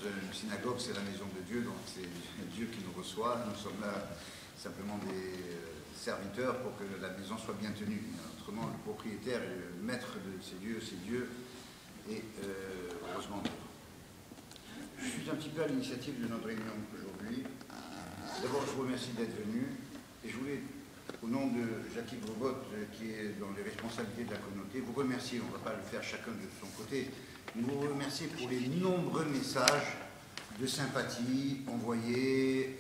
une synagogue, c'est la maison de Dieu, donc c'est Dieu qui nous reçoit. Nous sommes là simplement des serviteurs pour que la maison soit bien tenue. Autrement, le propriétaire et le maître de ces dieux, c'est Dieu, et heureusement Dieu. Je suis un petit peu à l'initiative de notre réunion aujourd'hui. D'abord, je vous remercie d'être venu, et je voulais, au nom de Jackie Grobot, qui est dans les responsabilités de la communauté, vous remercier, on ne va pas le faire chacun de son côté, mais vous remercier pour les nombreux messages de sympathie envoyés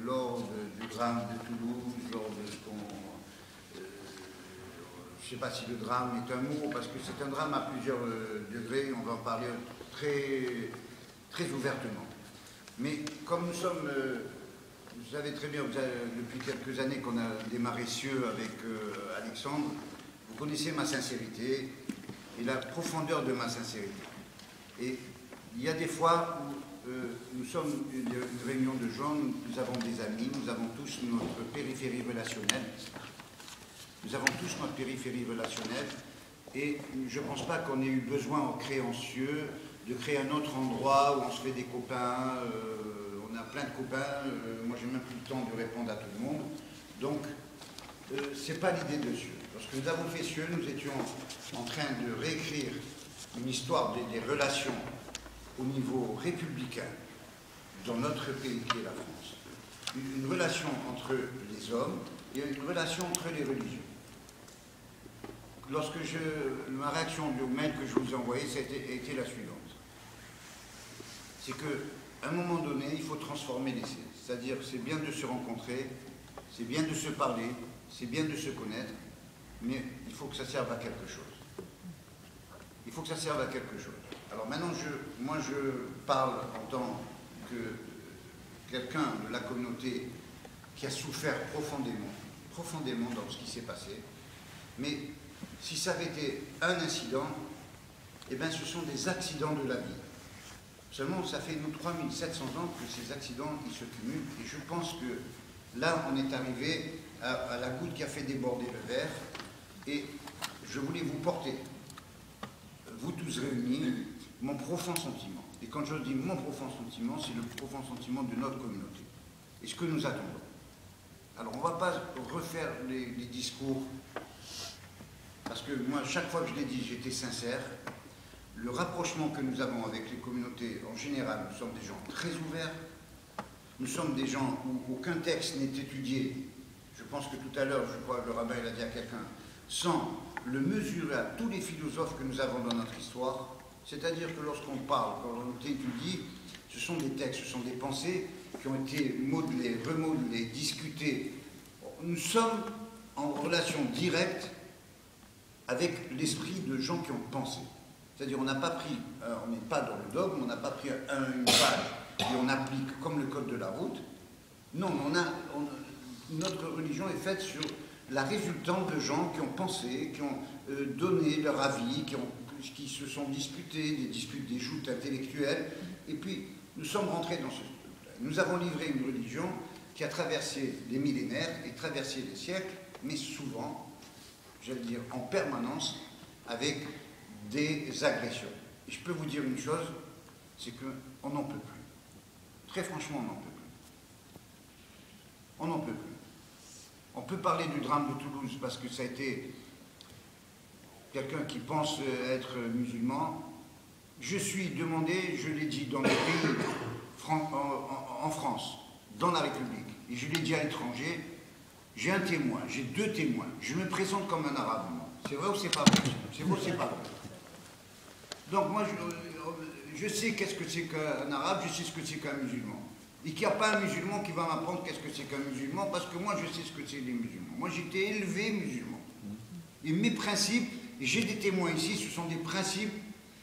lors du drame de Toulouse, lors de ce qu'on... je ne sais pas si le drame est un mot, parce que c'est un drame à plusieurs degrés, on va en parler très, très ouvertement. Mais comme nous sommes... vous savez très bien, depuis quelques années qu'on a démarré Cieux avec Alexandre, vous connaissez ma sincérité et la profondeur de ma sincérité. Et il y a des fois où nous sommes une réunion de gens, nous avons des amis, nous avons tous notre périphérie relationnelle. Nous avons tous notre périphérie relationnelle et je ne pense pas qu'on ait eu besoin en créant Cieux de créer un autre endroit où on se fait des copains. On a plein de copains, moi j'ai même plus le temps de répondre à tout le monde. Donc, c'est pas l'idée de Cieux. Lorsque nous avons fait Cieux, nous étions en train de réécrire une histoire des relations au niveau républicain dans notre pays qui est la France. Une relation entre les hommes et une relation entre les religions. Lorsque ma réaction au mail que je vous ai envoyé, ça a été la suivante. C'est qu'à un moment donné, il faut transformer l'essai. C'est-à-dire, c'est bien de se rencontrer, c'est bien de se parler, c'est bien de se connaître, mais il faut que ça serve à quelque chose. Il faut que ça serve à quelque chose. Alors maintenant, moi je parle en tant que quelqu'un de la communauté qui a souffert profondément dans ce qui s'est passé. Mais si ça avait été un incident, eh bien ce sont des accidents de la vie. Seulement, ça fait nous 3700 ans que ces accidents ils se cumulent. Et je pense que là, on est arrivé à la goutte qui a fait déborder le verre. Et je voulais vous porter, vous tous réunis, mon profond sentiment. Et quand je dis mon profond sentiment, c'est le profond sentiment de notre communauté. Et ce que nous attendons. Alors, on ne va pas refaire les discours, parce que moi, chaque fois que je l'ai dit, j'étais sincère. Le rapprochement que nous avons avec les communautés, en général, nous sommes des gens très ouverts. Nous sommes des gens où aucun texte n'est étudié. Je pense que tout à l'heure, je crois que le rabbin l'a dit à quelqu'un, sans le mesurer à tous les philosophes que nous avons dans notre histoire. C'est-à-dire que lorsqu'on parle, quand on étudie, ce sont des textes, ce sont des pensées qui ont été modelées, remodelées, discutées. Nous sommes en relation directe avec l'esprit de gens qui ont pensé. C'est-à-dire on n'a pas pris, on n'est pas dans le dogme, on n'a pas pris une page et on applique comme le code de la route. Non, notre religion est faite sur la résultante de gens qui ont pensé, qui ont donné leur avis, qui se sont disputés, des disputes, des joutes intellectuelles. Et puis nous sommes rentrés dans ce truc-là. Nous avons livré une religion qui a traversé les millénaires et traversé les siècles, mais souvent, j'allais dire en permanence, avec des agressions. Et je peux vous dire une chose, c'est qu'on n'en peut plus. Très franchement, on n'en peut plus. On n'en peut plus. On peut parler du drame de Toulouse parce que ça a été quelqu'un qui pense être musulman. Je suis demandé, je l'ai dit dans les pays en France, dans la République, et je l'ai dit à l'étranger, j'ai un témoin, j'ai deux témoins. Je me présente comme un arabe. C'est vrai ou c'est pas vrai? C'est vrai ou c'est pas vrai? Donc moi, je sais qu'est-ce que c'est qu'un arabe, je sais ce que c'est qu'un musulman. Et qu'il n'y a pas un musulman qui va m'apprendre qu'est-ce que c'est qu'un musulman, parce que moi, je sais ce que c'est les musulmans. Moi, j'ai été élevé musulman. Et mes principes, et j'ai des témoins ici, ce sont des principes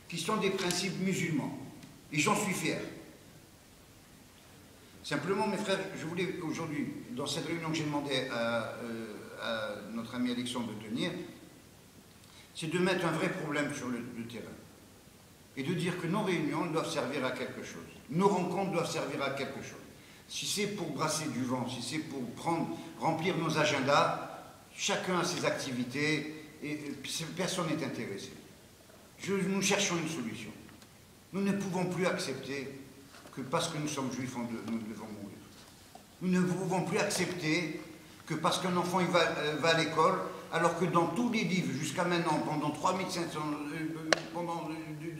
qui sont des principes musulmans. Et j'en suis fier. Simplement, mes frères, je voulais aujourd'hui, dans cette réunion que j'ai demandé à notre ami Alexandre de tenir, c'est de mettre un vrai problème sur le terrain. Et de dire que nos réunions doivent servir à quelque chose. Nos rencontres doivent servir à quelque chose. Si c'est pour brasser du vent, si c'est pour remplir nos agendas, chacun a ses activités et personne n'est intéressé. Nous cherchons une solution. Nous ne pouvons plus accepter que parce que nous sommes juifs, nous devons mourir. Nous ne pouvons plus accepter que parce qu'un enfant il va à l'école, alors que dans tous les livres, jusqu'à maintenant, pendant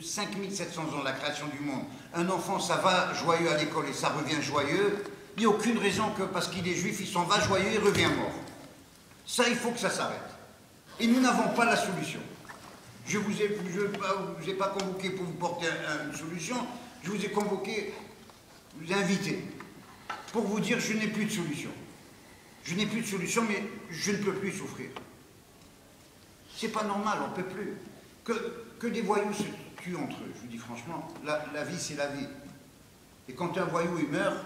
5700 ans de la création du monde, un enfant, ça va joyeux à l'école et ça revient joyeux, il n'y a aucune raison que parce qu'il est juif, il s'en va joyeux et revient mort. Ça, il faut que ça s'arrête. Et nous n'avons pas la solution. Je ne vous ai pas convoqué pour vous porter une solution, je vous ai convoqué, je vous ai invité, pour vous dire je n'ai plus de solution. Je n'ai plus de solution, mais je ne peux plus souffrir. C'est pas normal, on ne peut plus. Que des voyous se tuent entre eux, je vous dis franchement, la vie c'est la vie. Et quand un voyou il meurt,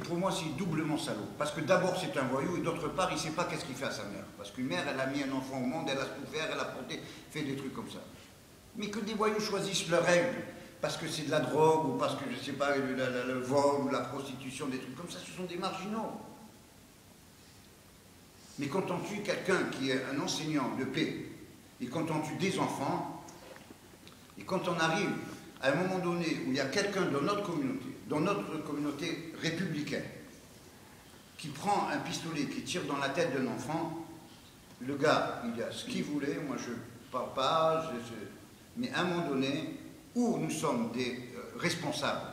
pour moi c'est doublement salaud. Parce que d'abord c'est un voyou et d'autre part il ne sait pas qu'est-ce qu'il fait à sa mère. Parce qu'une mère elle a mis un enfant au monde, elle a souffert, elle a porté, fait des trucs comme ça. Mais que des voyous choisissent leur règle, parce que c'est de la drogue, ou parce que je ne sais pas, le vol ou la prostitution, des trucs comme ça, ce sont des marginaux. Mais quand on tue quelqu'un qui est un enseignant de paix, et quand on tue des enfants, et quand on arrive à un moment donné où il y a quelqu'un dans notre communauté républicaine, qui prend un pistolet, qui tire dans la tête d'un enfant, le gars, il a ce qu'il voulait, moi je ne parle pas, mais à un moment donné, où nous sommes des responsables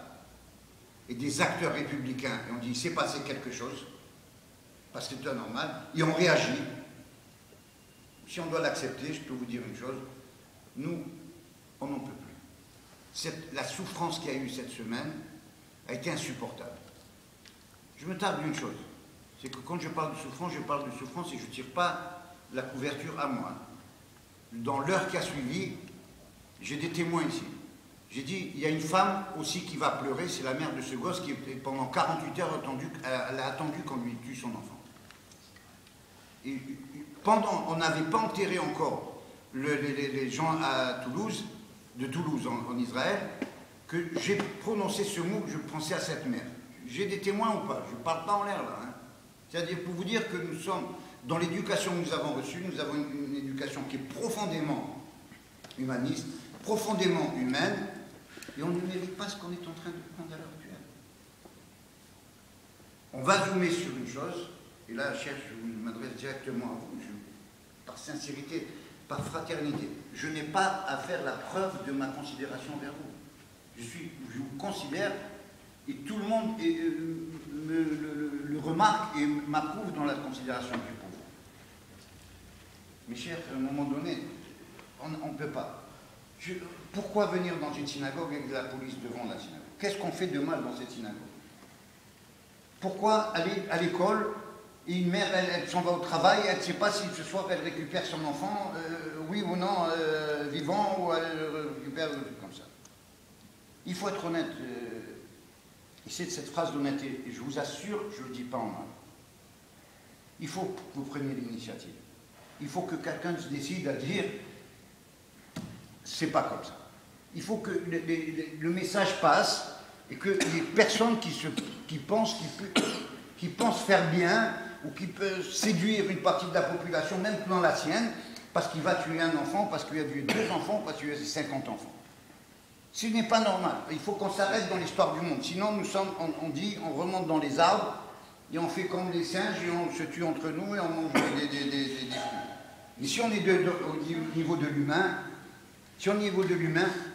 et des acteurs républicains, et on dit il s'est passé quelque chose, parce que c'est anormal, et on réagit. Si on doit l'accepter, je peux vous dire une chose, nous, on n'en peut plus. La souffrance qu'il y a eu cette semaine a été insupportable. Je me tarde d'une chose, c'est que quand je parle de souffrance et je ne tire pas la couverture à moi. Dans l'heure qui a suivi, j'ai des témoins ici. J'ai dit, il y a une femme aussi qui va pleurer, c'est la mère de ce gosse qui, pendant 48 heures, elle a attendu qu'on lui tue son enfant. Et on n'avait pas enterré encore les gens de Toulouse en Israël, que j'ai prononcé ce mot, je pensais à cette mère. J'ai des témoins ou pas? Je ne parle pas en l'air là. Hein. C'est-à-dire pour vous dire que nous sommes, dans l'éducation que nous avons reçue, nous avons une éducation qui est profondément humaniste, profondément humaine, et on ne mérite pas ce qu'on est en train de prendre à l'heure actuelle. On va zoomer sur une chose, et là, chef, je m'adresse directement à vous, par sincérité, par fraternité. Je n'ai pas à faire la preuve de ma considération vers vous. Je vous considère, et tout le monde le remarque et m'approuve dans la considération que j'ai pour vous. Mes chers, à un moment donné, on ne peut pas. Pourquoi venir dans une synagogue avec de la police devant la synagogue? Qu'est-ce qu'on fait de mal dans cette synagogue? Pourquoi aller à l'école et une mère, elle s'en va au travail, elle ne sait pas si ce soir elle récupère son enfant, oui ou non, vivant, ou elle récupère un truc comme ça. Il faut être honnête. Et c'est cette phrase d'honnêteté, et je vous assure, je ne le dis pas en mal. Il faut que vous preniez l'initiative. Il faut que quelqu'un se décide à dire c'est pas comme ça. Il faut que le message passe et que les personnes qui pensent faire bien ou qui peuvent séduire une partie de la population, même dans la sienne, parce qu'il va tuer un enfant, parce qu'il a tué 2 enfants, parce qu'il a tué 50 enfants. Ce n'est pas normal. Il faut qu'on s'arrête dans l'histoire du monde. Sinon, on remonte dans les arbres et on fait comme les singes et on se tue entre nous et on mange des fruits. Mais si on est au niveau de l'humain,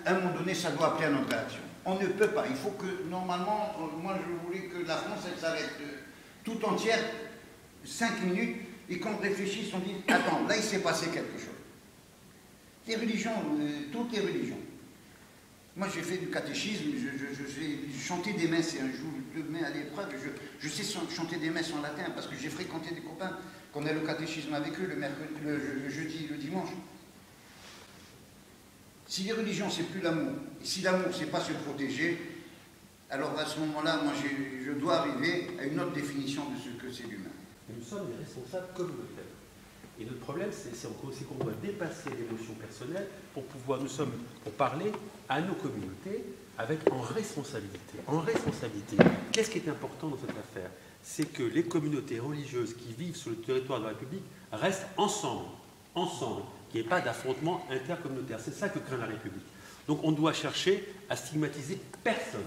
à un moment donné, ça doit appeler à notre réaction. On ne peut pas. Il faut que, normalement, moi je voulais que la France, elle s'arrête tout entière, 5 minutes, et qu'on réfléchisse, on dit, attends, là il s'est passé quelque chose. Les religions, toutes les religions. Moi j'ai fait du catéchisme, j'ai chanté des messes, et un jour je te mets à l'épreuve, je sais chanter des messes en latin, parce que j'ai fréquenté des copains, qu'on a le catéchisme avec eux le jeudi, le dimanche. Si les religions, c'est plus l'amour, et si l'amour, c'est pas se protéger, alors à ce moment-là, moi, je dois arriver à une autre définition de ce que c'est l'humain. Nous sommes des responsables communautaires. Et notre problème, c'est qu'on doit dépasser l'émotion personnelle pour parler à nos communautés en responsabilité. En responsabilité. Qu'est-ce qui est important dans cette affaire? C'est que les communautés religieuses qui vivent sur le territoire de la République restent ensemble, qu'il n'y ait pas d'affrontement intercommunautaire. C'est ça que craint la République. Donc on doit chercher à stigmatiser personne.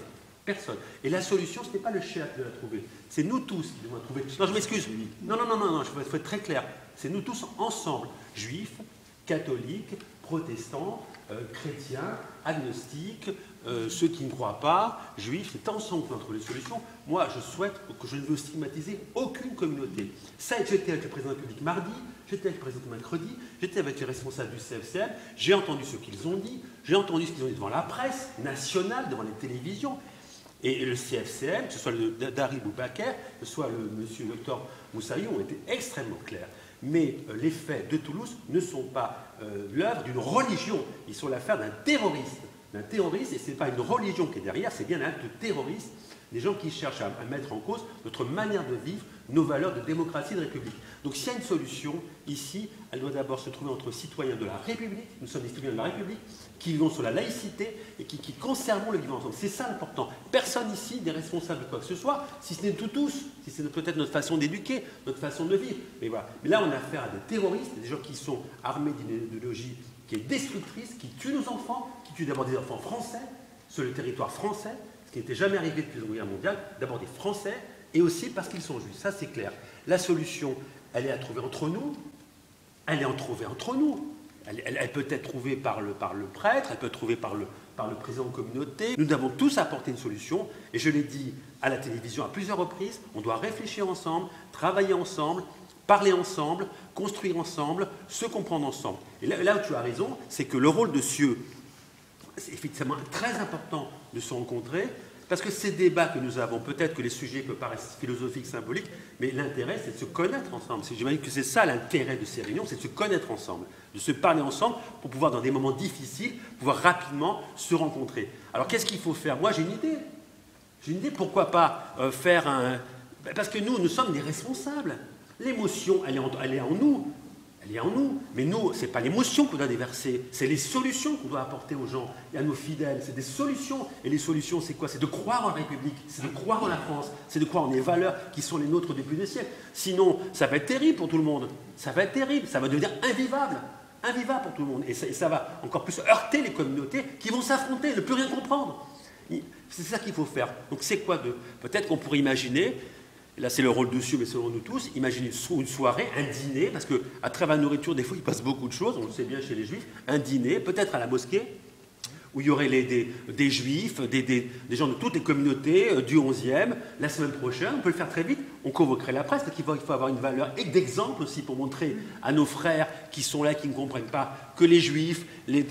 Personne. Et la solution, ce n'est pas le chef qui doit la trouver. C'est nous tous qui devons la trouver. Non, je m'excuse. Non, il faut être très clair. C'est nous tous ensemble. Juifs, catholiques, protestants, chrétiens, agnostiques, ceux qui ne croient pas, juifs, c'est ensemble qu'on trouve les solutions. Moi, je ne veux stigmatiser aucune communauté. Ça, j'étais avec le président de la République mardi, j'étais avec le président mercredi, j'étais avec les responsables du CFCM, j'ai entendu ce qu'ils ont dit, j'ai entendu ce qu'ils ont dit devant la presse nationale, devant les télévisions. Et le CFCM, que ce soit le Dari Boubaker, que ce soit le monsieur le docteur Moussaï, ont été extrêmement clairs. Mais les faits de Toulouse ne sont pas l'œuvre d'une religion, ils sont l'affaire d'un terroriste. Et ce n'est pas une religion qui est derrière, c'est bien un acte terroriste, des gens qui cherchent à mettre en cause notre manière de vivre, nos valeurs de démocratie et de république. Donc s'il y a une solution, ici, elle doit d'abord se trouver entre citoyens de la République, nous sommes des citoyens de la République, qui vivons sur la laïcité et qui conservons le vivre ensemble. C'est ça l'important. Personne ici n'est responsable de quoi que ce soit, si ce n'est tous, si c'est peut-être notre façon d'éduquer, notre façon de vivre. Mais voilà. Mais là, on a affaire à des terroristes, des gens qui sont armés d'une idéologie qui est destructrice, qui tue nos enfants, qui tue d'abord des enfants français, sur le territoire français, ce qui n'était jamais arrivé depuis la Seconde Guerre mondiale, d'abord des Français, et aussi parce qu'ils sont juifs. Ça, c'est clair. La solution, elle est à trouver entre nous, elle est à trouver entre nous. Elle peut être trouvée par le prêtre, elle peut être trouvée par le président de communauté. Nous devons tous apporter une solution, et je l'ai dit à la télévision à plusieurs reprises, on doit réfléchir ensemble, travailler ensemble, parler ensemble, construire ensemble, se comprendre ensemble. Et là où tu as raison, c'est que le rôle de Cieux, c'est effectivement très important de se rencontrer, parce que ces débats que nous avons, peut-être que les sujets peuvent paraître philosophiques, symboliques, mais l'intérêt, c'est de se connaître ensemble. J'imagine que c'est ça l'intérêt de ces réunions, c'est de se connaître ensemble, de se parler ensemble pour pouvoir, dans des moments difficiles, pouvoir rapidement se rencontrer. Alors, qu'est-ce qu'il faut faire? Moi, j'ai une idée. J'ai une idée, pourquoi pas faire un... Parce que nous sommes des responsables. L'émotion, elle est en nous. Elle est en nous. Mais nous, ce n'est pas l'émotion qu'on doit déverser, c'est les solutions qu'on doit apporter aux gens et à nos fidèles. C'est des solutions. Et les solutions, c'est quoi? C'est de croire en la République, c'est de croire en la France, c'est de croire en les valeurs qui sont les nôtres depuis des siècles. Sinon, ça va être terrible pour tout le monde. Ça va être terrible. Ça va devenir invivable. Invivable pour tout le monde. Et ça va encore plus heurter les communautés qui vont s'affronter, ne plus rien comprendre. C'est ça qu'il faut faire. Donc c'est quoi de... Peut-être qu'on pourrait imaginer... Là, c'est le rôle de Cieux, mais c'est le rôle de nous tous. Imaginez une soirée, un dîner, parce qu'à travers la nourriture, des fois, il passe beaucoup de choses, on le sait bien chez les Juifs. Un dîner, peut-être à la mosquée, où il y aurait des Juifs, des gens de toutes les communautés, du 11e. La semaine prochaine, on peut le faire très vite, on convoquerait la presse, parce qu'il faut avoir une valeur d'exemple aussi pour montrer à nos frères qui sont là, qui ne comprennent pas, que les Juifs,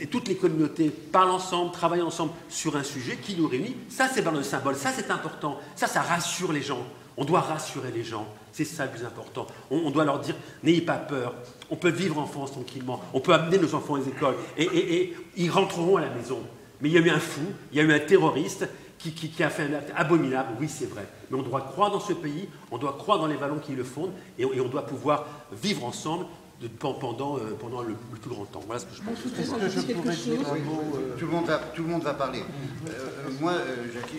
toutes les communautés parlent ensemble, travaillent ensemble sur un sujet qui nous réunit. Ça, c'est vers le symbole, ça, c'est important. Ça rassure les gens. On doit rassurer les gens, c'est ça le plus important. On doit leur dire, n'ayez pas peur, on peut vivre en France tranquillement, on peut amener nos enfants aux écoles, et ils rentreront à la maison. Mais il y a eu un fou, il y a eu un terroriste qui a fait un acte abominable, oui c'est vrai. Mais on doit croire dans ce pays, on doit croire dans les valeurs qui le fondent, et on doit pouvoir vivre ensemble pendant le plus grand temps. Voilà ce que je pense. Est-ce que je pourrais dire un mot Tout le monde va parler. Moi, Jackie,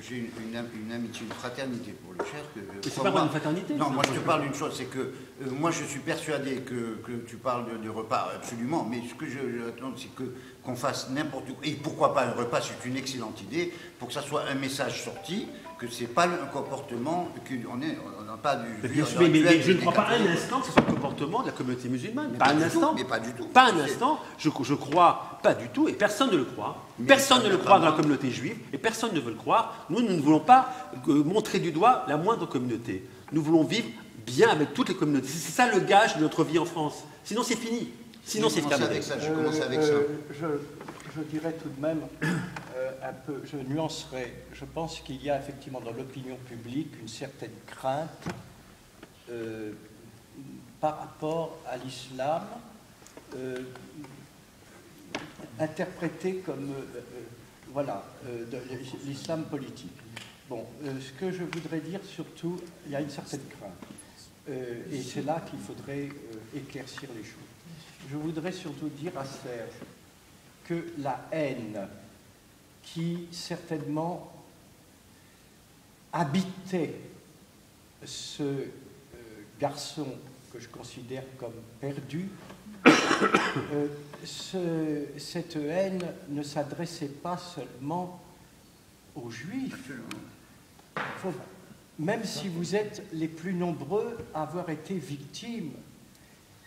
j'ai une amitié, une fraternité pour le cher. C'est pas une fraternité. Non, moi je te parle d'une chose, c'est que moi je suis persuadé que tu parles de repas, absolument, mais ce que j'attends, c'est qu'on fasse n'importe quoi. Et pourquoi pas un repas, c'est une excellente idée, pour que ça soit un message sorti, que c'est pas un comportement, qu'on n'a pas du... Mais je ne crois pas un instant que ce soit le comportement de la communauté musulmane. Pas un instant. Mais pas du tout. Pas un instant. Je crois pas du tout, et personne ne le croit. Personne ne le croit dans la communauté juive, et personne ne veut le croire. Nous ne voulons pas montrer du doigt la moindre communauté. Nous voulons vivre bien avec toutes les communautés. C'est ça le gage de notre vie en France. Sinon, c'est fini. Sinon, c'est terminé. Je commence avec ça. Je dirais tout de même un peu, je nuancerai. Je pense qu'il y a effectivement dans l'opinion publique une certaine crainte par rapport à l'islam, interprété comme l'islam politique. Bon, ce que je voudrais dire surtout, il y a une certaine crainte. Et c'est là qu'il faudrait éclaircir les choses. Je voudrais surtout dire à Serge que la haine qui certainement habitait ce garçon que je considère comme perdu cette haine ne s'adressait pas seulement aux Juifs. Même si vous êtes les plus nombreux à avoir été victimes,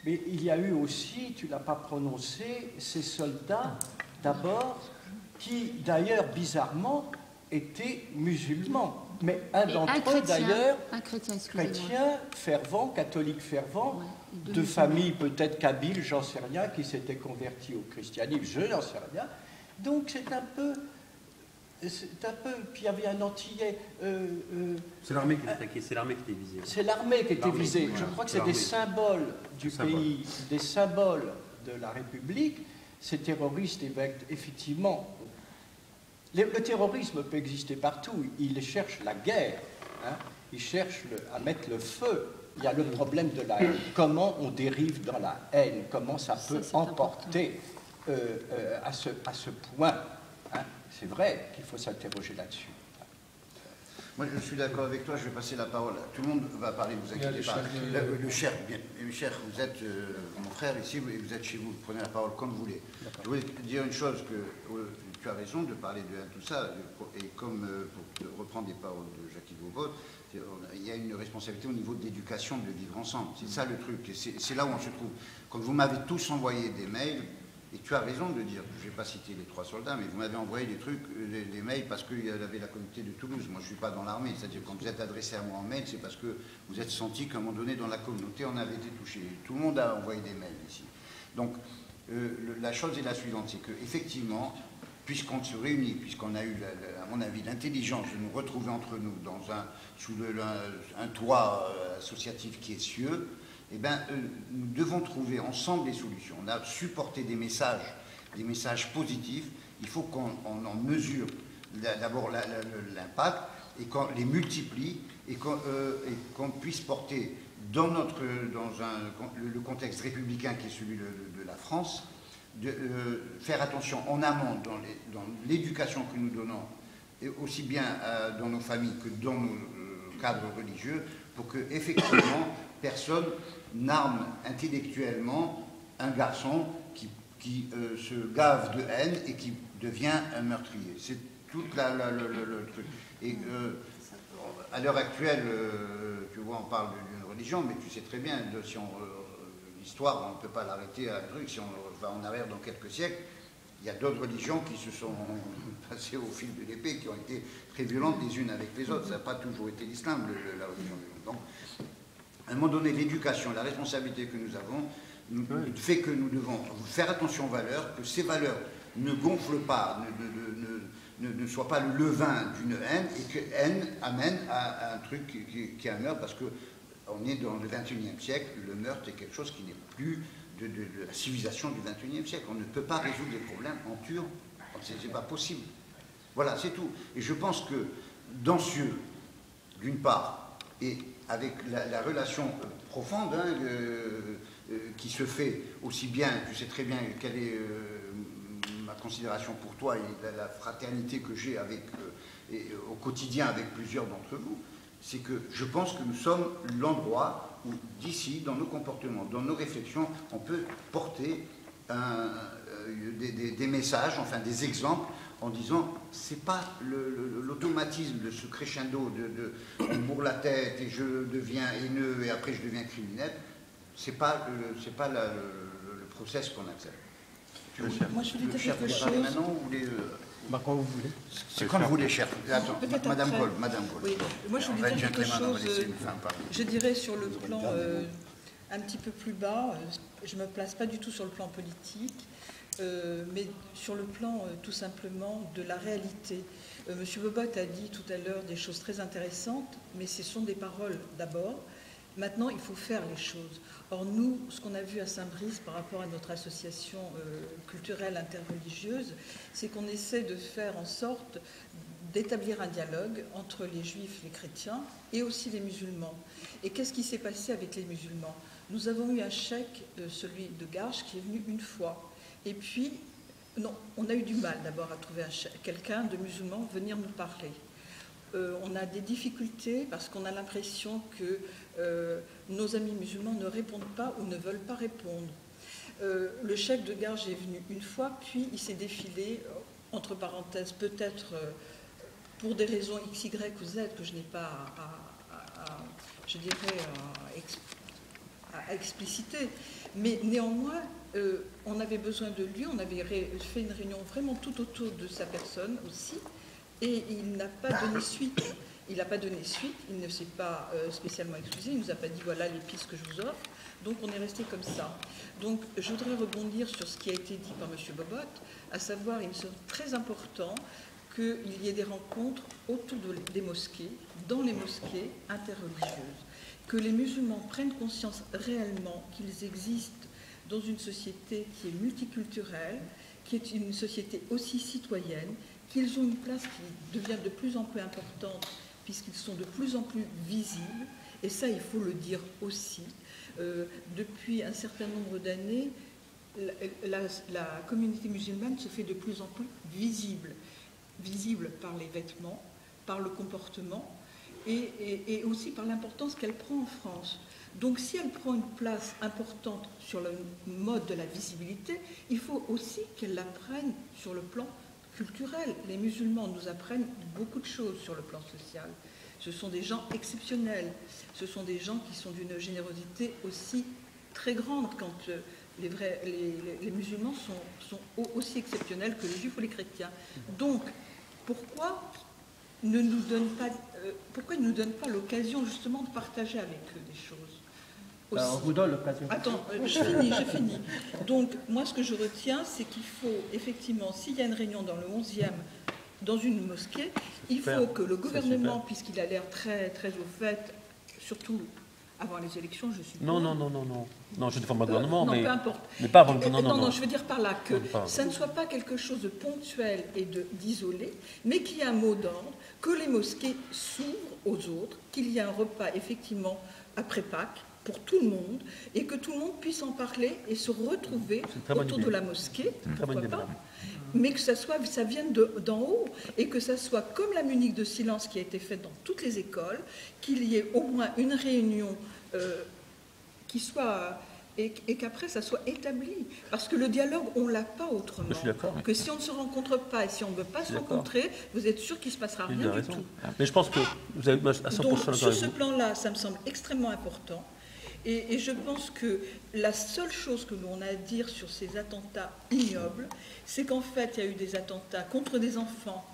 mais il y a eu aussi, tu ne l'as pas prononcé, ces soldats, d'abord, qui, d'ailleurs, bizarrement, étaient musulmans. Mais un d'entre eux, d'ailleurs, chrétien fervent, catholique fervent, ouais, de famille peut-être kabyle, j'en sais rien, qui s'était converti au christianisme, je n'en sais rien. Donc c'est un peu... Puis il y avait un Antillais... c'est l'armée qui est attaquée, c'est l'armée qui était visée. C'est l'armée qui était visée. Je crois que c'est des symboles du pays, des symboles de la République. Ces terroristes, effectivement... Le terrorisme peut exister partout. Il cherche la guerre. Hein. Il cherche à mettre le feu. Il y a le problème de la haine. Comment on dérive dans la haine? Comment ça peut emporter à ce point? Hein. C'est vrai qu'il faut s'interroger là-dessus. Moi, je suis d'accord avec toi, je vais passer la parole. Tout le monde va parler, vous inquiétez pas. Le cher, vous êtes mon frère ici, et vous êtes chez vous, prenez la parole comme vous voulez. Je voulais dire une chose, que tu as raison de parler de tout ça, et comme pour reprendre les paroles de Jacques Vaubot, il y a une responsabilité au niveau de l'éducation, de vivre ensemble. C'est ça le truc, et c'est là où on se trouve. Quand vous m'avez tous envoyé des mails, et tu as raison de dire, je n'ai pas cité les 3 soldats, mais vous m'avez envoyé des trucs, des mails, parce qu'il y avait la communauté de Toulouse. Moi, je ne suis pas dans l'armée. C'est-à-dire, quand vous êtes adressé à moi en mail, c'est parce que vous êtes senti qu'à un moment donné, dans la communauté, on avait été touché. Tout le monde a envoyé des mails ici. Donc, la chose est la suivante, c'est qu'effectivement, puisqu'on se réunit, puisqu'on a eu, à mon avis, l'intelligence de nous retrouver entre nous sous un toit associatif qui est cieux, eh bien, nous devons trouver ensemble des solutions. On a supporté des messages positifs. Il faut qu'on en mesure d'abord l'impact et qu'on les multiplie et qu'on puisse porter dans le contexte républicain qui est celui de la France, faire attention en amont dans l'éducation que nous donnons, et aussi bien dans nos familles que dans nos cadres religieux, pour que effectivement personne n'arme intellectuellement un garçon qui se gave de haine et qui devient un meurtrier. C'est tout le truc. Et à l'heure actuelle, tu vois, on parle d'une religion, mais tu sais très bien, l'histoire, on ne peut pas l'arrêter à un truc. Si on va en arrière dans quelques siècles, il y a d'autres religions qui se sont passées au fil de l'épée, qui ont été très violentes les unes avec les autres. Ça n'a pas toujours été l'islam, la religion. Donc, à un moment donné, l'éducation, la responsabilité que nous avons, fait que nous devons faire attention aux valeurs, que ces valeurs ne gonflent pas, ne soient pas le levain d'une haine, et que haine amène à un truc qui est un meurtre, parce qu'on est dans le XXIe siècle, le meurtre est quelque chose qui n'est plus de la civilisation du XXIe siècle. On ne peut pas résoudre des problèmes en tuant. C'est pas possible. Voilà, c'est tout. Et je pense que dans cieux, d'une part, et avec la relation profonde qui se fait aussi bien, tu sais très bien quelle est ma considération pour toi et la fraternité que j'ai au quotidien avec plusieurs d'entre vous, c'est que je pense que nous sommes l'endroit où, d'ici, dans nos comportements, dans nos réflexions, on peut porter des messages, enfin des exemples, en disant, c'est pas l'automatisme de ce crescendo on bourre la tête et je deviens haineux et après je deviens criminel, c'est pas le process qu'on accepte. Moi je voulais dire quelque chose. Maintenant, vous voulez, quand vous voulez. c'est comme vous voulez, cher. Attends, Madame Gaulle. Oui, moi je voulais dire quelque chose, je dirais sur le plan un petit peu plus bas, je ne me place pas du tout sur le plan politique, mais sur le plan tout simplement de la réalité. Monsieur Vaubot a dit tout à l'heure des choses très intéressantes, mais ce sont des paroles d'abord. Maintenant, il faut faire les choses. Or, nous, ce qu'on a vu à Saint-Brice par rapport à notre association culturelle interreligieuse, c'est qu'on essaie de faire en sorte d'établir un dialogue entre les juifs, les chrétiens et aussi les musulmans. Et qu'est-ce qui s'est passé avec les musulmans? Nous avons eu un chèque, celui de Garches, qui est venu une fois. Et puis, non, on a eu du mal d'abord à trouver quelqu'un de musulman venir nous parler. On a des difficultés parce qu'on a l'impression que nos amis musulmans ne répondent pas ou ne veulent pas répondre. Le chef de gare est venu une fois, puis il s'est défilé, entre parenthèses, peut-être pour des raisons X, Y ou Z que je n'ai pas je dirais, à expliciter. Mais néanmoins, on avait besoin de lui, on avait fait une réunion vraiment tout autour de sa personne aussi, et il n'a pas donné suite. Il n'a pas donné suite, il ne s'est pas spécialement excusé, il ne nous a pas dit voilà les pistes que je vous offre, donc on est resté comme ça. Donc je voudrais rebondir sur ce qui a été dit par M. Bobot, à savoir il me semble très important qu'il y ait des rencontres autour des mosquées, dans les mosquées interreligieuses, que les musulmans prennent conscience réellement qu'ils existent dans une société qui est multiculturelle, qui est une société aussi citoyenne, qu'ils ont une place qui devient de plus en plus importante puisqu'ils sont de plus en plus visibles, et ça il faut le dire aussi. Depuis un certain nombre d'années, la communauté musulmane se fait de plus en plus visible par les vêtements, par le comportement, et aussi par l'importance qu'elle prend en France. Donc si elle prend une place importante sur le mode de la visibilité, il faut aussi qu'elle la prenne sur le plan culturel. Les musulmans nous apprennent beaucoup de choses sur le plan social. Ce sont des gens exceptionnels. Ce sont des gens qui sont d'une générosité aussi très grande quand les musulmans sont aussi exceptionnels que les juifs ou les chrétiens. Donc, pourquoi ils ne nous donnent pas l'occasion justement de partager avec eux des choses aussi. On vous donne l'occasion. Attends, je finis. Donc, moi, ce que je retiens, c'est qu'il faut, effectivement, s'il y a une réunion dans le 11e, dans une mosquée, il faut que le gouvernement, puisqu'il a l'air très, très au fait, surtout avant les élections, je suppose. Non, je défends pas le gouvernement, non, mais... peu importe. Mais pas avant le... Non, je veux dire par là que ça ne soit pas quelque chose de ponctuel et d'isolé, mais qu'il y ait un mot d'ordre, que les mosquées s'ouvrent aux autres, qu'il y ait un repas, effectivement, après Pâques, pour tout le monde, et que tout le monde puisse en parler et se retrouver autour de la mosquée, pourquoi pas, mais que ça vienne d'en haut, et que ça soit comme la minute de silence qui a été faite dans toutes les écoles, qu'il y ait au moins une réunion qui soit... et qu'après ça soit établi. Parce que le dialogue, on ne l'a pas autrement. Je suis d'accord. Que si on ne se rencontre pas et si on ne veut pas se rencontrer, vous êtes sûr qu'il ne se passera rien du tout. Mais je pense que vous avez à 100% Donc, d'accord. sur ce plan-là, ça me semble extrêmement important. Et je pense que la seule chose que l'on a à dire sur ces attentats ignobles, c'est qu'en fait, il y a eu des attentats contre des enfants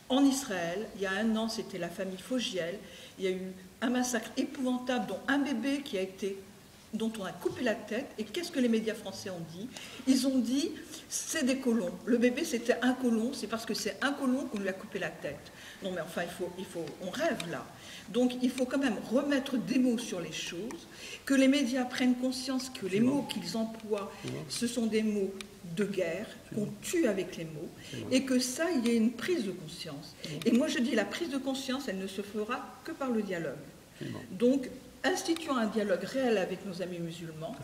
en Israël. Il y a un an, c'était la famille Fogiel. Il y a eu un massacre épouvantable, dont un bébé dont on a coupé la tête. Et qu'est-ce que les médias français ont dit? Ils ont dit, c'est des colons. Le bébé, c'était un colon, c'est parce que c'est un colon qu'on lui a coupé la tête. Non, mais enfin, on rêve là. Donc, il faut quand même remettre des mots sur les choses, que les médias prennent conscience que les mots qu'ils emploient, ce sont des mots de guerre, qu'on tue avec les mots, et que ça, il y ait une prise de conscience. Et moi, je dis, la prise de conscience, elle ne se fera que par le dialogue. Donc, instituons un dialogue réel avec nos amis musulmans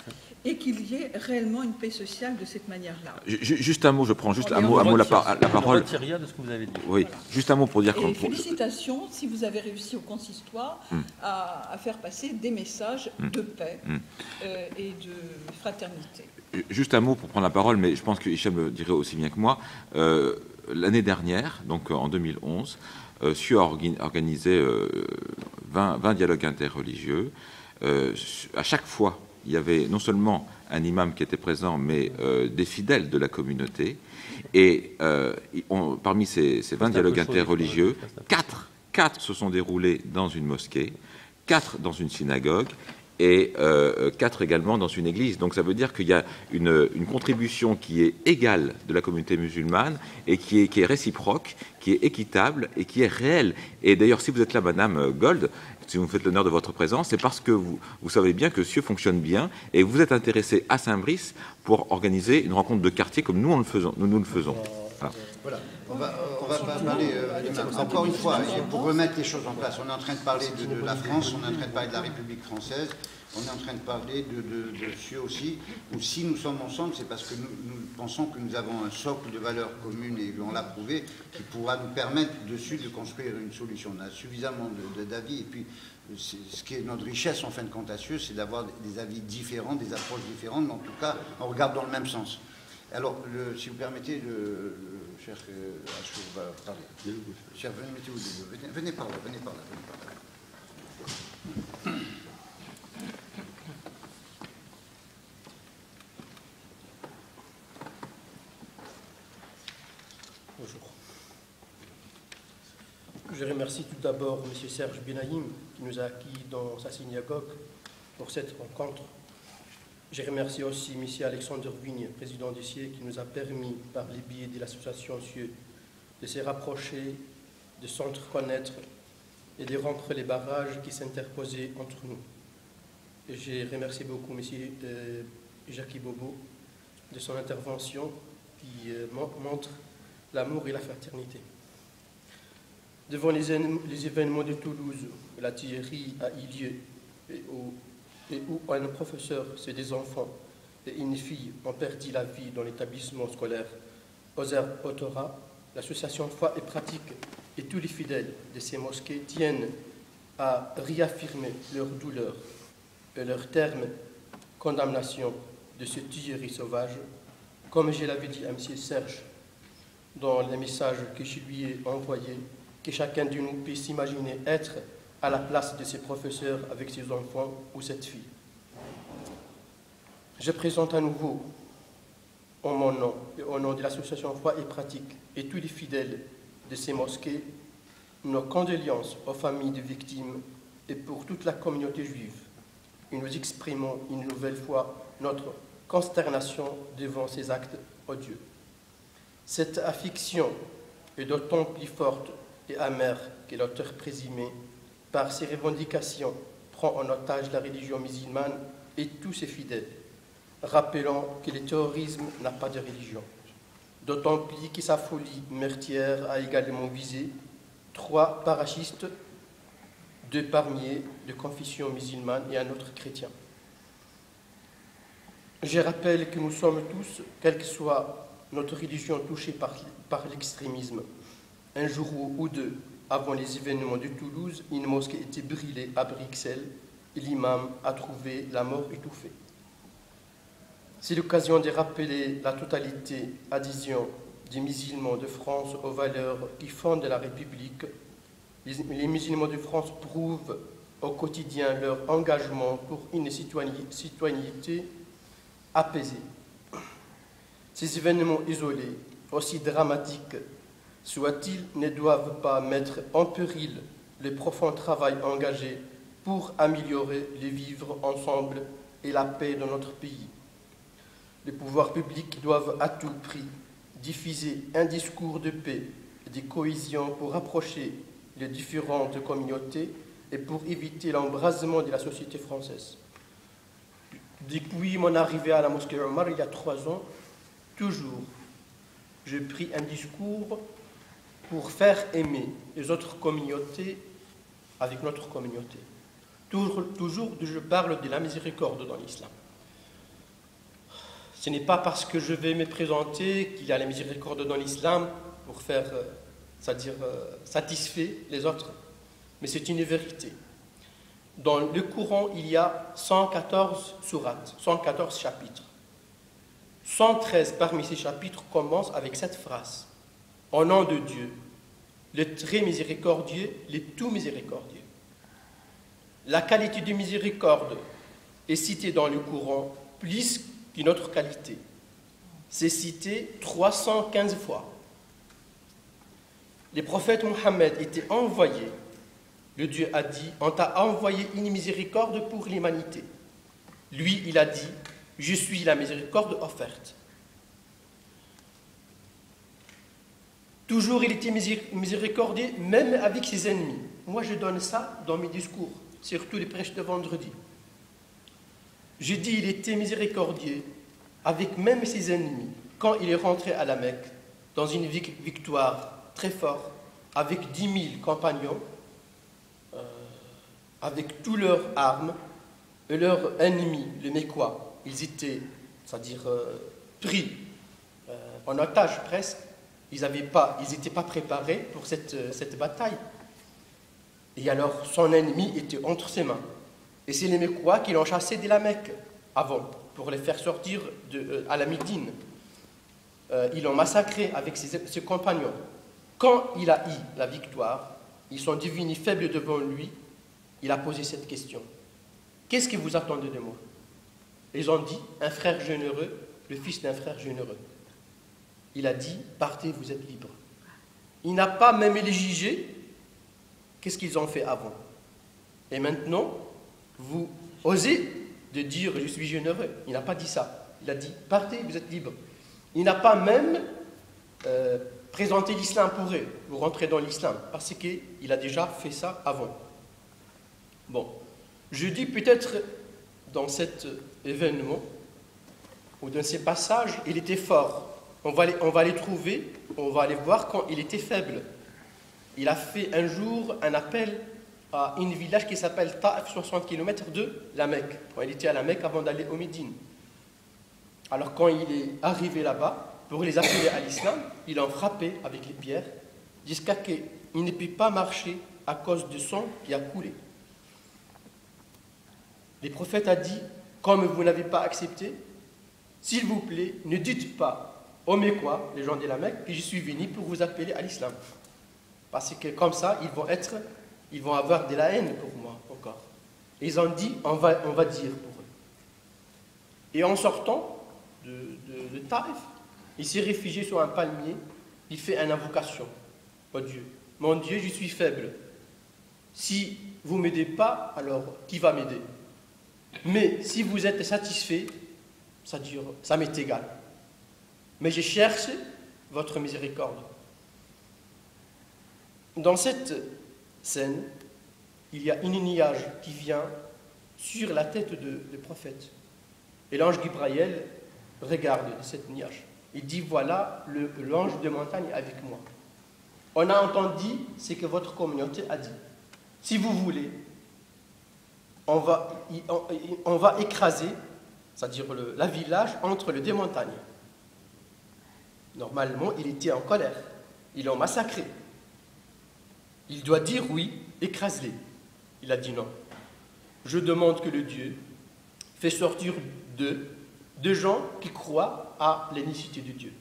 et qu'il y ait réellement une paix sociale de cette manière-là. Juste un mot, je prends juste un mot la parole. De ce que vous avez dit. Oui, juste un mot pour dire que... Félicitations si vous avez réussi au consistoire à faire passer des messages de paix et de fraternité. Juste un mot pour prendre la parole, mais je pense que Hicham le dirait aussi bien que moi. L'année dernière, donc en 2011, SUA a organisé 20 dialogues interreligieux. À chaque fois, il y avait non seulement un imam qui était présent, mais des fidèles de la communauté. Et parmi ces 20 dialogues interreligieux, 4 se sont déroulés dans une mosquée, 4 dans une synagogue, et 4 également dans une église. Donc ça veut dire qu'il y a une contribution qui est égale de la communauté musulmane et qui est réciproque, qui est équitable et qui est réelle. Et d'ailleurs, si vous êtes là, Madame Gold, si vous me faites l'honneur de votre présence, c'est parce que vous savez bien que CIeux fonctionne bien et vous êtes intéressé à Saint-Brice pour organiser une rencontre de quartier comme nous le faisons. Voilà. On va pas parler, encore une fois, pour remettre les choses en place, on est en train de parler de la France, on est en train de parler de la République française, on est en train de parler de cieux aussi, où si nous sommes ensemble, c'est parce que nous pensons que nous avons un socle de valeurs communes, et on l'a prouvé, qui pourra nous permettre dessus de construire une solution. On a suffisamment d'avis, et puis ce qui est notre richesse en fin de compte à cieux, c'est d'avoir des avis différents, des approches différentes, mais en tout cas, on regarde dans le même sens. Alors, si vous permettez, le cher Achour va parler. Cher, mettez-vous debout. Venez par là, venez par là, venez par là. Bonjour. Je remercie tout d'abord M. Serge Benaïm qui nous a acquis dans sa synagogue pour cette rencontre. Je remercie aussi M. Alexandre Vigne, président du CIE, qui nous a permis, par les biais de l'association CIE, de se rapprocher, de s'entreconnaître et de rompre les barrages qui s'interposaient entre nous. Et je remercie beaucoup M. Jackie Bobo de son intervention qui montre l'amour et la fraternité. Devant les événements de Toulouse, la tuerie a eu lieu et où un professeur, c'est des enfants et une fille ont perdu la vie dans l'établissement scolaire Ozer Otora, l'association Foi et Pratique et tous les fidèles de ces mosquées tiennent à réaffirmer leur douleur et leur terme condamnation de ce tuerie sauvage, comme je l'avais dit à M. Serge dans les messages que je lui ai envoyés, que chacun de nous puisse imaginer être à la place de ses professeurs avec ses enfants ou cette fille. Je présente à nouveau, en mon nom et au nom de l'association Foi et Pratique et tous les fidèles de ces mosquées, nos condoléances aux familles de victimes et pour toute la communauté juive. Et nous exprimons une nouvelle fois notre consternation devant ces actes odieux. Cette affliction est d'autant plus forte et amère que l'auteur présumé, par ses revendications, prend en otage la religion musulmane et tous ses fidèles, rappelant que le terrorisme n'a pas de religion. D'autant plus que sa folie meurtrière a également visé 3 parachistes, 2 parmi eux de confession musulmane et un autre chrétien. Je rappelle que nous sommes tous, quelle que soit notre religion, touchés par l'extrémisme. Un jour ou 2 avant les événements de Toulouse, une mosquée était brûlée à Bruxelles et l'imam a trouvé la mort étouffée. C'est l'occasion de rappeler la totalité adhésion des musulmans de France aux valeurs qui fondent la République. Les musulmans de France prouvent au quotidien leur engagement pour une citoyenneté apaisée. Ces événements isolés, aussi dramatiques soient-ils, ne doivent pas mettre en péril le profond travail engagé pour améliorer le vivre ensemble et la paix dans notre pays. Les pouvoirs publics doivent à tout prix diffuser un discours de paix et de cohésion pour rapprocher les différentes communautés et pour éviter l'embrasement de la société française. Depuis mon arrivée à la mosquée Omar il y a 3 ans, toujours, je pris un discours pour faire aimer les autres communautés avec notre communauté. Toujours, je parle de la miséricorde dans l'islam. Ce n'est pas parce que je vais me présenter qu'il y a la miséricorde dans l'islam pour faire, c'est-à-dire satisfaire les autres, mais c'est une vérité. Dans le Coran, il y a 114 sourates, 114 chapitres. 113 parmi ces chapitres commencent avec cette phrase. Au nom de Dieu, le très miséricordieux, le tout miséricordieux. La qualité de miséricorde est citée dans le Coran plus qu'une autre qualité. C'est cité 315 fois. Les prophètes Mohammed étaient envoyés. Le Dieu a dit, on t'a envoyé une miséricorde pour l'humanité. Lui, il a dit, je suis la miséricorde offerte. Toujours, il était miséricordieux, même avec ses ennemis. Moi, je donne ça dans mes discours, surtout les prêches de vendredi. Je dis, il était miséricordieux avec même ses ennemis. Quand il est rentré à la Mecque, dans une victoire très forte, avec 10 000 compagnons, avec toutes leurs armes, leurs ennemis, les Mécois, ils étaient, c'est-à-dire pris en otage presque. Ils n'étaient pas préparés pour cette bataille. Et alors, son ennemi était entre ses mains. Et c'est les Mécois qui l'ont chassé de la Mecque avant, pour les faire sortir à la Médine. Ils l'ont massacré avec ses compagnons. Quand il a eu la victoire, ils sont devenus faibles devant lui. Il a posé cette question. Qu'est-ce que vous attendez de moi? Ils ont dit, un frère généreux, le fils d'un frère généreux. Il a dit, partez, vous êtes libres. Il n'a pas même les jugé. Qu'est-ce qu'ils ont fait avant? Et maintenant, vous osez de dire, je suis généreux. Il n'a pas dit ça. Il a dit, partez, vous êtes libres. Il n'a pas même présenté l'islam pour eux. Vous rentrez dans l'islam, parce qu'il a déjà fait ça avant. Bon, je dis peut-être dans cet événement, ou dans ces passages, il était fort. On va les trouver, on va les voir quand il était faible. Il a fait un jour un appel à un village qui s'appelle Taif, 60 km de la Mecque. Quand il était à la Mecque avant d'aller au Médine. Alors quand il est arrivé là-bas, pour les appeler à l'islam, il a frappé avec les pierres, jusqu'à ce qu'il ne peut pas marcher à cause du sang qui a coulé. Le prophète a dit, comme vous n'avez pas accepté, s'il vous plaît, ne dites pas aux Mécois, les gens de la Mecque, que je suis venu pour vous appeler à l'islam. Parce que comme ça, ils vont avoir de la haine pour moi encore. Ils ont dit, on va dire pour eux. Et en sortant de Taif, il s'est réfugié sur un palmier, il fait une invocation. Oh Dieu, mon Dieu, je suis faible. Si vous ne m'aidez pas, alors qui va m'aider? Mais si vous êtes satisfait, ça m'est égal. Mais je cherche votre miséricorde. Dans cette scène, il y a un nuage qui vient sur la tête du prophète. Et l'ange Gabriel regarde cette nuage. Il dit, voilà l'ange de montagne avec moi. On a entendu ce que votre communauté a dit. Si vous voulez, on va écraser, c'est-à-dire la village entre les deux montagnes. Normalement, il était en colère. Ils l'ont massacré. Il doit dire oui, écrase-les. Il a dit non. Je demande que le Dieu fait sortir de gens qui croient à l'unicité de Dieu.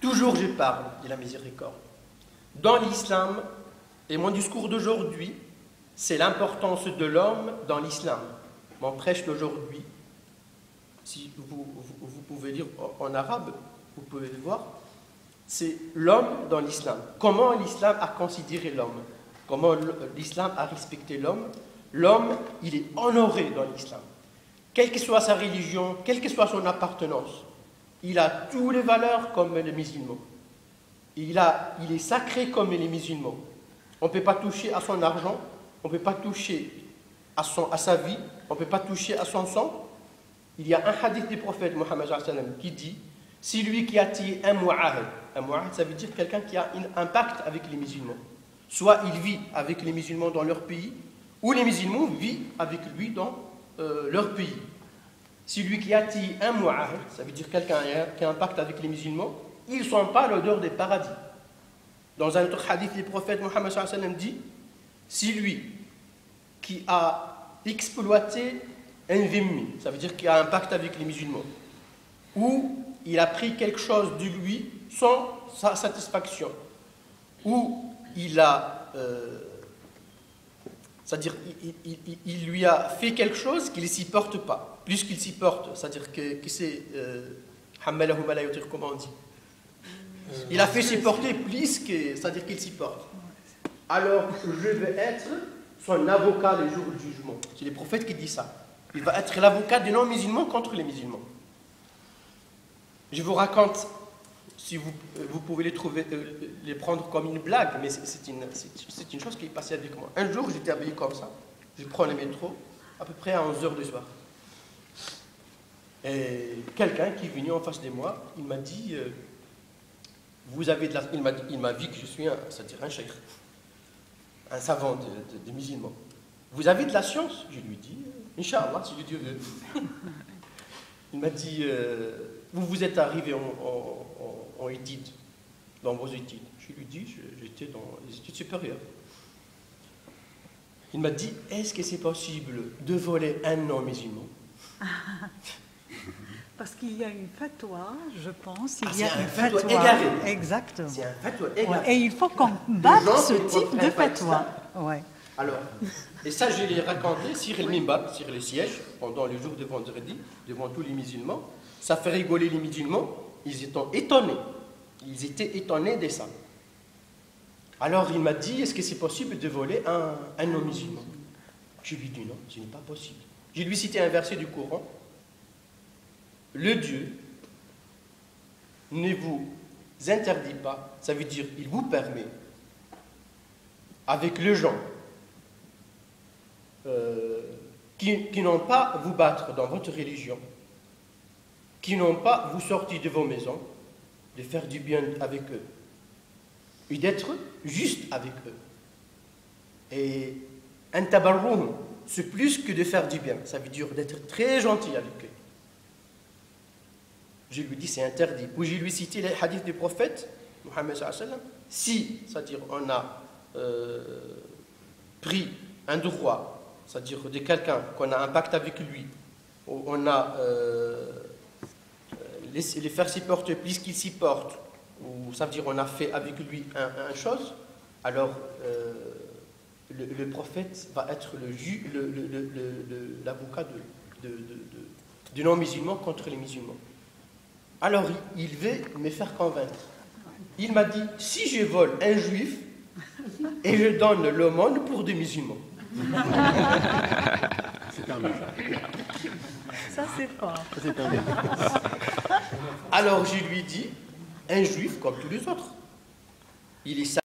Toujours je parle de la miséricorde. Dans l'islam, et mon discours d'aujourd'hui, c'est l'importance de l'homme dans l'islam. Mon prêche d'aujourd'hui, si vous pouvez lire en arabe, vous pouvez le voir, c'est l'homme dans l'islam. Comment l'islam a considéré l'homme? Comment l'islam a respecté l'homme? L'homme, il est honoré dans l'islam. Quelle que soit sa religion, quelle que soit son appartenance, il a toutes les valeurs comme les musulmans. Il est sacré comme les musulmans. On ne peut pas toucher à son argent, on ne peut pas toucher à sa vie, on ne peut pas toucher à son sang. Il y a un hadith du prophète Mohammed qui dit, c'est lui qui a tué un mu'ahid. Un mu'ahid, ça veut dire quelqu'un qui a un impact avec les musulmans. Soit il vit avec les musulmans dans leur pays, ou les musulmans vivent avec lui dans leur pays. Celui qui a tué un mu'ahid, ça veut dire quelqu'un qui a un impact avec les musulmans, ils ne sont pas à l'odeur des paradis. Dans un autre hadith, le prophète Mohammed dit, c'est lui qui a exploité un dhimmi, ça veut dire qu'il a un impact avec les musulmans, ou il a pris quelque chose de lui sans sa satisfaction, ou il a, c'est-à-dire il lui a fait quelque chose qu'il ne s'y porte pas, plus qu'il s'y porte, c'est-à-dire que c'est hammalahu ma la yutir, comment on dit, il a fait s'y porter plus que, c'est-à-dire qu'il s'y porte. Alors je vais être son avocat le jour du jugement. C'est le prophète qui dit ça. Il va être l'avocat des non-musulmans contre les musulmans. Je vous raconte, si vous pouvez les prendre comme une blague, mais c'est une chose qui est passée avec moi. Un jour, j'étais habillé comme ça. Je prends le métro, à peu près à 11h du soir. Et quelqu'un qui est venu en face de moi, il m'a dit, vous avez de la... Il m'a dit que je suis c'est-à-dire un cheikh, un savant de musulman. Vous avez de la science? Je lui dis, Inch'Allah, si Dieu veut. Il m'a dit, vous êtes arrivé en études, dans vos études. Je lui ai dit, j'étais dans les études supérieures. Il m'a dit, est-ce que c'est possible de voler un non-musulman? Parce qu'il y a une fatwa, je pense. Il y a une fatwa égarée. Exactement. C'est un fatwa égaré. Ouais, et il faut combattre ce type de fatwa. Ouais. Alors, et ça, je l'ai raconté sur le mimbar, sur le siège, pendant les jours de vendredi, devant tous les musulmans. Ça fait rigoler les musulmans. Ils étaient étonnés. Ils étaient étonnés de ça. Alors, il m'a dit, est-ce que c'est possible de voler un non-musulman? Je lui ai dit non, ce n'est pas possible. Je lui ai cité un verset du Coran. Le Dieu ne vous interdit pas, ça veut dire il vous permet, avec les gens qui n'ont pas vous battre dans votre religion, qui n'ont pas vous sortir de vos maisons, de faire du bien avec eux et d'être juste avec eux. Et un tabarroum, c'est plus que de faire du bien, ça veut dire d'être très gentil avec eux. Je lui dis c'est interdit. Puis je lui cite les hadiths du prophète, Mohammed sallallahu alayhi wa sallam. Si, c'est-à-dire on a pris un droit, c'est-à-dire de quelqu'un qu'on a un pacte avec lui, ou on a laissé les faire s'y porter plus qu'il s'y porte, ou ça veut dire on a fait avec lui une chose, alors le prophète va être l'avocat du non-musulman contre les musulmans. Alors, il veut me faire convaincre. Il m'a dit, si je vole un juif et je donne l'aumône pour des musulmans. C'est un message. Ça, c'est fort. Alors, je lui dis, un juif comme tous les autres. Il est